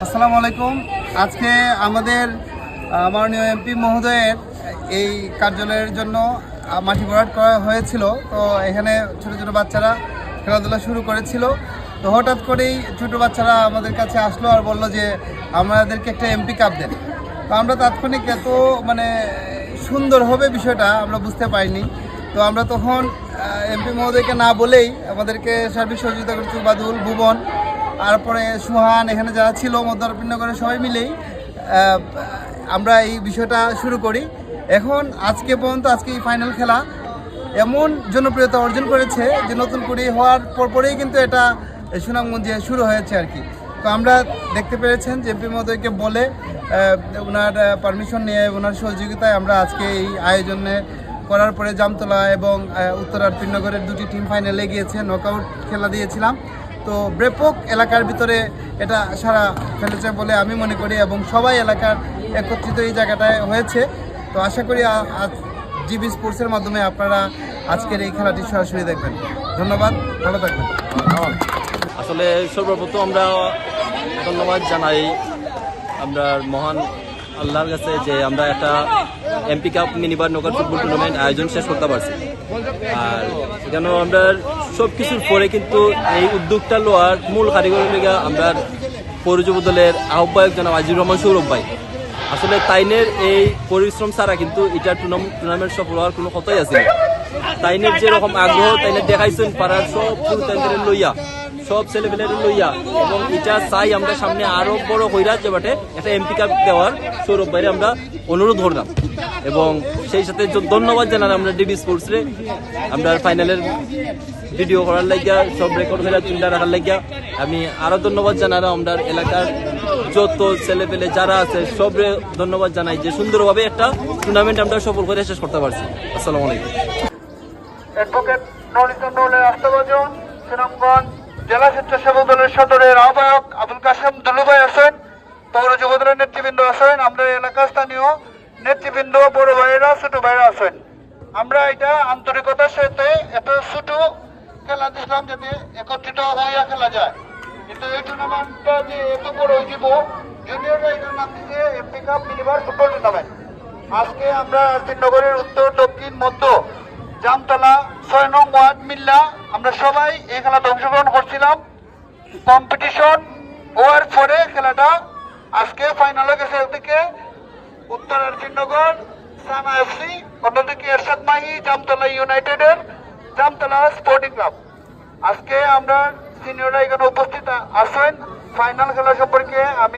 আসসালামু আলাইকুম। আজকে আমাদের মাননীয় এমপি মহোদয়ের এই কার্যালয়ের জন্য মাটি ভরাট করা হয়েছিল। তো এখানে ছোট ছোট বাচ্চারা খেলাধুলা শুরু করেছিল। তো হঠাৎ করেই ছোট বাচ্চারা আমাদের কাছে আসলো আর বলল যে আমাদেরকে একটা এমপি কাপ দেন। তো আমরা তাৎক্ষণিক এত সুন্দর হবে বিষয়টা আমরা বুঝতে পারিনি। তো আমরা তখন এমপি মহোদয়কে না বলেই আমাদেরকে সার্বিক সহযোগিতা করছে বাদুল, ভুবন, তারপরে সুহান, এখানে যারা ছিল মধ্যনগরের সবাই মিলেই আমরা এই বিষয়টা শুরু করি। এখন আজকে পর্যন্ত আজকে এই ফাইনাল খেলা এমন জনপ্রিয়তা অর্জন করেছে যে নতুন করে হওয়ার পরেই কিন্তু এটা সুনামগঞ্জে শুরু হয়েছে আর কি। তো আমরা দেখতে পেরেছেন যে এমপি মহোদয়কে বলে ওনার পারমিশন নিয়ে ওনার সহযোগিতায় আমরা আজকে এই আয়োজনে করার পরে জামতলা এবং উত্তরার পীরনগরের দুটি টিম ফাইনালে গিয়েছে, নকআউট খেলা দিয়েছিলাম। তো ব্যাপক এলাকার ভিতরে এটা সারা ফেলেছে বলে আমি মনে করি এবং সবাই এলাকার একত্রিত এই জায়গাটায় হয়েছে। তো আশা করি আজ জিবি স্পোর্টসের মাধ্যমে আপনারা আজকের এই খেলাটি সরাসরি দেখবেন। ধন্যবাদ, ভালো থাকবেন। আসলে সর্বপ্রথম আমরা ধন্যবাদ জানাই আমরা মহান আল্লাহর কাছে যে আমরা একটা এমপি কাপ মিনিবার নৌকার ফুটবল টুর্নামেন্ট আয়োজন শেষ করতে পারছি। আর এখানেও আমরা সব কিছুর পরে কিন্তু এই উদ্যোগটা লোয়ার মূল কারিগরের লেগে আমরা পৌর যুব দলের আহ্বায়ক জনাব আজিজুর রহমান সৌরভ ভাই। আসলে তাইনের এই পরিশ্রম ছাড়া কিন্তু এটা টুর্নামেন্ট সফল হওয়ার কোনো কথাই আছে না। তাইনের যেরকম আগ্রহ তাইনের দেখাইছেন পাড়ার সব ফুল তাইনের লইয়া, সব ছেলেপেলের লইয়া, এবং এটা চাই আমরা সামনে আরো বড় হইরা যে বাটে একটা এমপি কাপ দেওয়ার সৌরভ ভাইরে আমরা অনুরোধ করলাম। এবং সেই সাথে ধন্যবাদ জানাই আমরা ডিবি স্পোর্টস রে আমরা ফাইনালের ভিডিও করার লাগিয়া, সব রেকর্ড হইয়া তুলে রাখার লাগিয়া আমি আরো ধন্যবাদ জানালাম। আমরা এলাকার যত ছেলেপেলে যারা আছে সবরে ধন্যবাদ জানাই যে সুন্দরভাবে একটা টুর্নামেন্ট আমরা সফল করে শেষ করতে পারছি। আসসালামু আলাইকুম। অ্যাডভোকেট রাষ্ট্রবাজন সুনামগঞ্জ জেলা স্বেচ্ছাসেবক দলের সদরের আহ্বায়ক আবুল কাসেম দুলুভাই আছেন, পৌর যুব দলের নেতৃবৃন্দ আছেন, আমরা এলাকা স্থানীয় নেতৃবৃন্দ, বড় ভাইয়েরা, ছোট ভাইয়েরা আছেন। আমরা এটা আন্তরিকতার সাথে এত ছোট খেলা দিচ্ছিলাম যাতে একত্রিত হইয়া খেলা যায়। কিন্তু এই টুর্নামেন্টটা যে এত বড় হয়ে যাব, জুনিয়ররা এটার নাম দিচ্ছে MP cup minibar football tournament. আজকে আমরা পীরনগরের উত্তর, দক্ষিণ, মধ্য, জামতলা, 6 নং ওয়ার্ড মিল্লা আমরা সবাই এই খেলাতে অংশগ্রহণ করছিলাম। কম্পিটিশন হওয়ার পরে খেলাটা আজকে ফাইনালে গেছে। একদিকে উত্তরের পীরনগর সানা এফসি, অন্যদিকে এরশাদ মাহি জামতলা ইউনাইটেডের জামতলা স্পোর্টিং ক্লাব। আজকে আমরা সিনিয়ররা এখানে উপস্থিত আছেন। ফাইনাল খেলা সম্পর্কে আমি